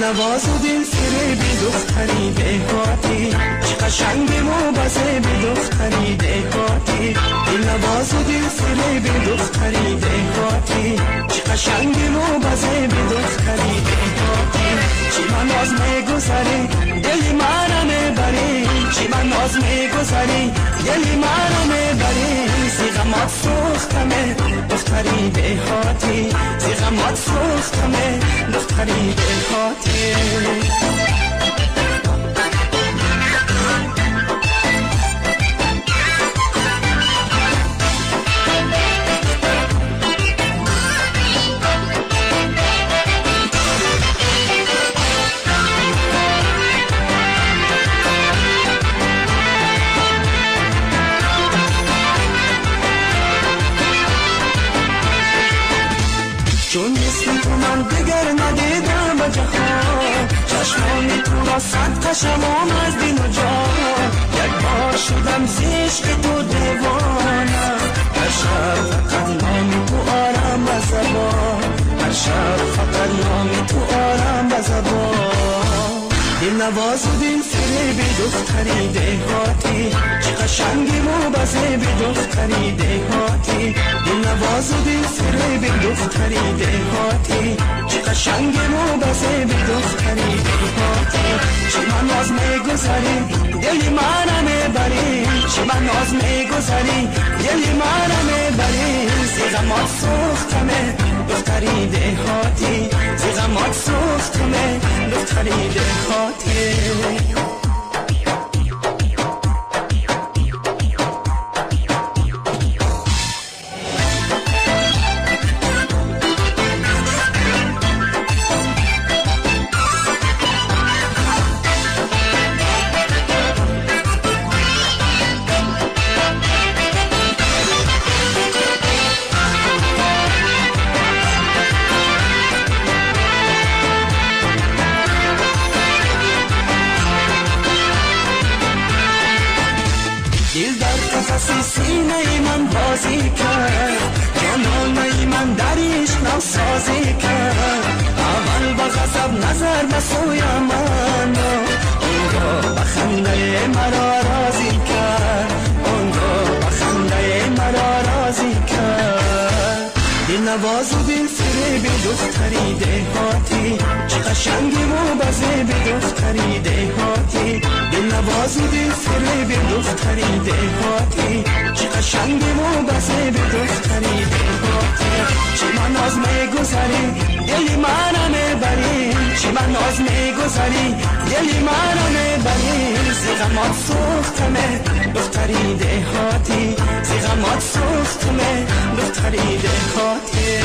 نواز و دل فریبی دختری دهاتی، چه قشنگی موبزه بی دختری دهاتی. دل نواز و دل فریبی دختری دهاتی، چه قشنگی موبزه بی دختری دهاتی. چی من ناز میگذاری دلی منو میبری، چی من ناز میگذاری دلی منو میبری. زیغمات سوختمه دختری دهاتی، زیغمات سوختمه دختری دهاتی. چون مثل تو من دگر ندیدم به جهان، چشمانی تو را صد قشم آمد دین و جان. یک بار شدم زیشق تو دیوانه، هر شب فقط نامی تو آرم به زبان، هر شب فقط نامی تو آرم به زبان. دل نواز و دل فریبی دختری دهاتی، چه قشنگی موبزه بی دختری دهاتی. دل نواز و دل فریبی دختری دهاتی، چه قشنگی موبزه بی دختری دهاتی. چه من ناز میگذاری دلی منو میبری، چه من ناز میگذاری دلی منو میبری. زیغمات سوختمه دختری دهاتی، زیغمات سوختمه دختری دهاتی. دل در قفس سینه من بازی کرد، جانانه من در عشق نوسازی کرد. اول با غضب نظر به سوی من، اونگاه به خنده مرا راضی کرد، اونگاه به خنده مرا راضی کرد. دل نواز و دل فریبی دختری دهاتی، چه قشنگی موبزه بی دختری دهاتی. دل نواز و دل فریبی دختری دهاتی، چه قشنگی موبزه بی دختری دهاتی. چه من ناز میگذاری دلی منو میبری، چه من ناز میگذاری دلی منو میبری. زیغمات سوختمه دختری دهاتی، زیغمات سوختمه دختری دهاتی.